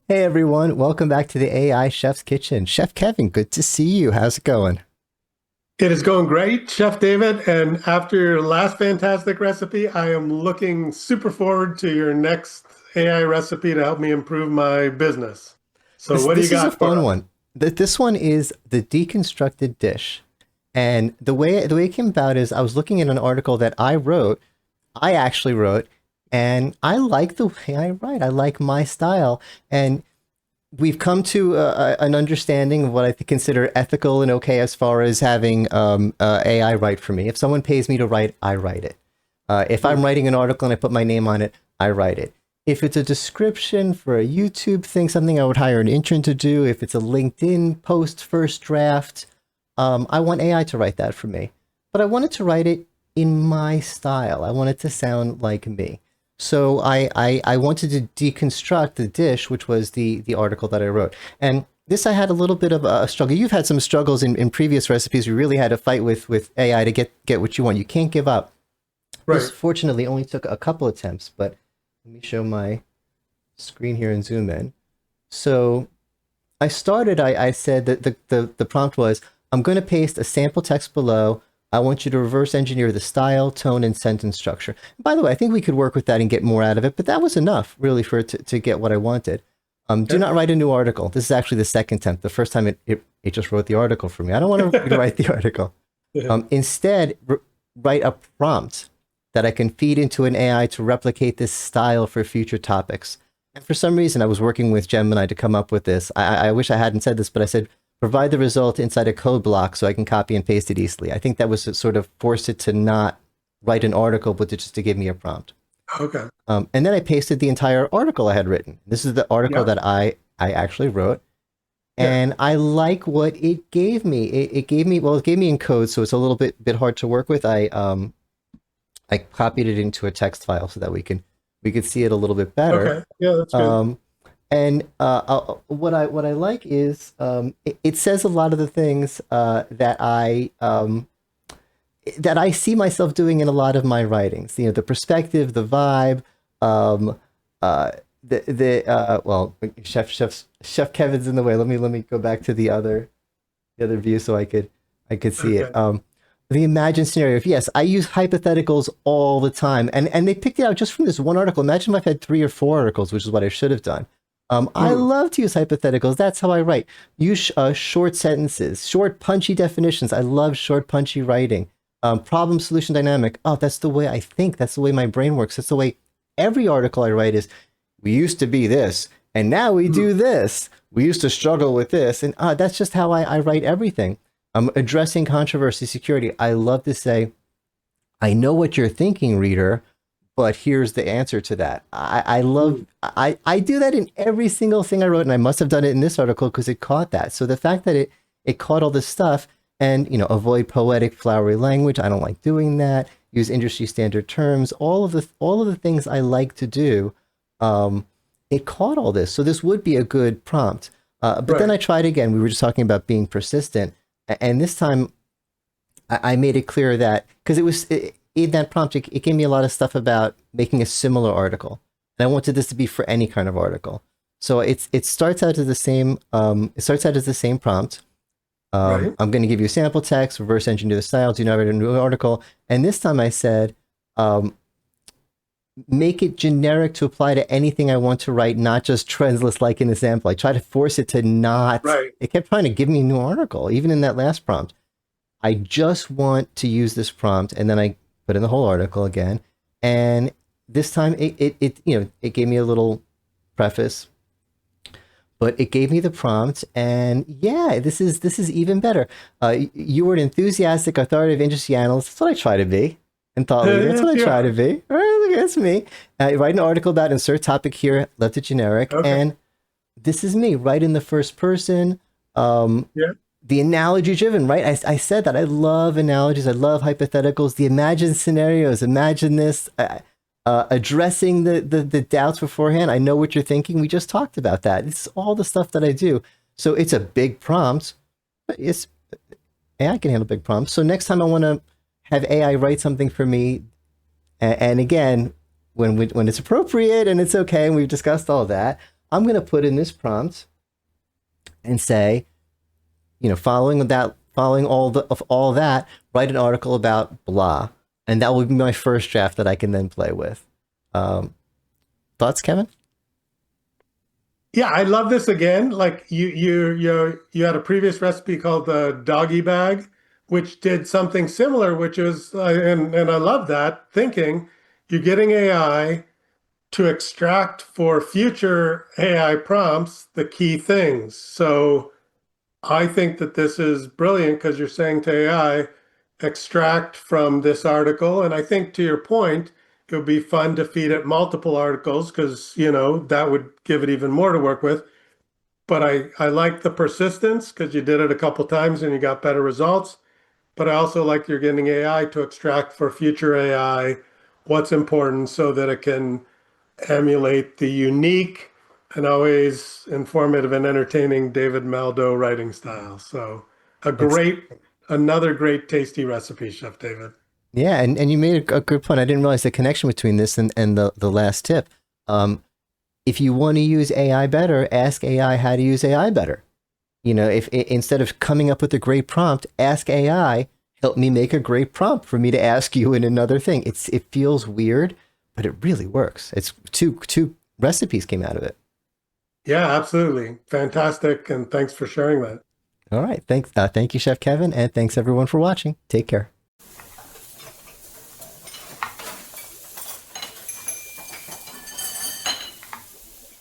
Hey everyone, welcome back to the AI Chef's Kitchen. Chef Kevin, good to see you. How's it going? It is going great, Chef David. And after your last fantastic recipe, I am looking super forward to your next AI recipe to help me improve my business. So, This what do you this is a got for fun us? one. This one is the deconstructed dish. And the way it came about is I was looking at an article that I actually wrote, and I like the way I write. I like my style. And we've come to an understanding of what I consider ethical and okay as far as having AI write for me. If someone pays me to write, I write it. If I'm Hmm. writing an article and I put my name on it, I write it. If it's a description for a YouTube thing, something I would hire an intern to do, if it's a LinkedIn post first draft, I want AI to write that for me. But I wanted to write it in my style. I want it to sound like me. So I wanted to deconstruct the dish, which was the article that I wrote. And this I had a little bit of a struggle. You've had some struggles in previous recipes. You really had to fight with AI to get what you want. You can't give up. This Right. fortunately only took a couple attempts, but let me show my screen here and zoom in. So I said that the prompt was, I'm going to paste a sample text below. I want you to reverse engineer the style, tone, and sentence structure. By the way, I think we could work with that and get more out of it, but that was enough really for it to get what I wanted. Do Okay. not write a new article. This is actually the second attempt. The first time it just wrote the article for me. I don't want to write the article. Yeah. Instead, write a prompt that I can feed into an AI to replicate this style for future topics. And for some reason, I was working with Gemini to come up with this. I wish I hadn't said this, but I said, provide the result inside a code block so I can copy and paste it easily. I think that was to sort of force it to not write an article, but just to give me a prompt. Okay. And then I pasted the entire article I had written. This is the article Yeah. that I actually wrote. Yeah. And I like what it gave me. It gave me, well, it gave me in code, so it's a little bit hard to work with. I copied it into a text file so that we could see it a little bit better. Okay. Yeah, that's good. Um, and what I like is it says a lot of the things that I see myself doing in a lot of my writings. You know, the perspective, the vibe, um, uh, the well, Chef Kevin's in the way. Let me go back to the other view so I could see it. Okay. The imagined scenario. Yes, I use hypotheticals all the time, and they picked it out just from this one article. Imagine if I've had three or four articles, which is what I should have done. I Hmm. love to use hypotheticals. That's how I write. Use short sentences, short punchy definitions. I love short punchy writing. Problem solution dynamic. Oh, that's the way I think. That's the way my brain works. That's the way every article I write is. We used to be this, and now we Hmm. do this. We used to struggle with this, and that's just how I write everything. Addressing controversy, security. I love to say, I know what you're thinking, reader, but here's the answer to that. Hmm. I do that in every single thing I wrote, and I must have done it in this article because it caught that. So the fact that it caught all this stuff, and avoid poetic flowery language. I don't like doing that. Use industry standard terms. All of the things I like to do. Um, it caught all this, so this would be a good prompt. But then Right. I tried again. We were just talking about being persistent, and this time I made it clear that because in that prompt, it gave me a lot of stuff about making a similar article, and I wanted this to be for any kind of article. So it starts out as the same. It starts out as the same prompt. Right. I'm going to give you a sample text, reverse engineer the style, do not write a new article. And this time I said, um, make it generic to apply to anything I want to write, not just trends list like an example. I try to force it to not. Right. It kept trying to give me a new article, even in that last prompt. I just want to use this prompt, and then I put in the whole article again. And this time, it gave me a little preface, but it gave me the prompt, and yeah, this is even better. You were an enthusiastic, authoritative industry analyst. That's what I try to be, and thought leader. That's what Yes, I you try to are. be. All right, look, that's me. Write an article about insert topic here, left it generic, Okay. and this is me. Write in the first person. Um, Yeah. the analogy driven, right? I said that I love analogies. I love hypotheticals. The imagined scenarios. Imagine this. Addressing the doubts beforehand. I know what you're thinking. We just talked about that. It's all the stuff that I do. So it's a big prompt. But it's AI can handle big prompts. So next time I want to have AI write something for me, and again, when it's appropriate and it's okay, and we've discussed all of that, I'm going to put in this prompt and say, following all that, write an article about blah, and that will be my first draft that I can then play with. Um, Thoughts, Kevin? Yeah, I love this again. Like you had a previous recipe called the doggy bag, which did something similar, which is and I love that thinking. You're getting AI to extract for future AI prompts the key things. So I think that this is brilliant because you're saying to AI, extract from this article. And I think to your point, it would be fun to feed it multiple articles because, that would give it even more to work with. But I like the persistence because you did it a couple times and you got better results. But I also like you're getting AI to extract for future AI what's important so that it can emulate the unique and always informative and entertaining David Maldo writing style. So a It's great, another great tasty recipe, Chef David. Yeah, and you made a good point. I didn't realize the connection between this and the last tip. If you want to use AI better, ask AI how to use AI better. If instead of coming up with a great prompt, ask AI, help me make a great prompt for me to ask you in another thing. It feels weird, but it really works. It's two recipes came out of it. Yeah, absolutely. Fantastic. And thanks for sharing that. All right, thank you, Chef Kevin, and thanks everyone for watching. Take care.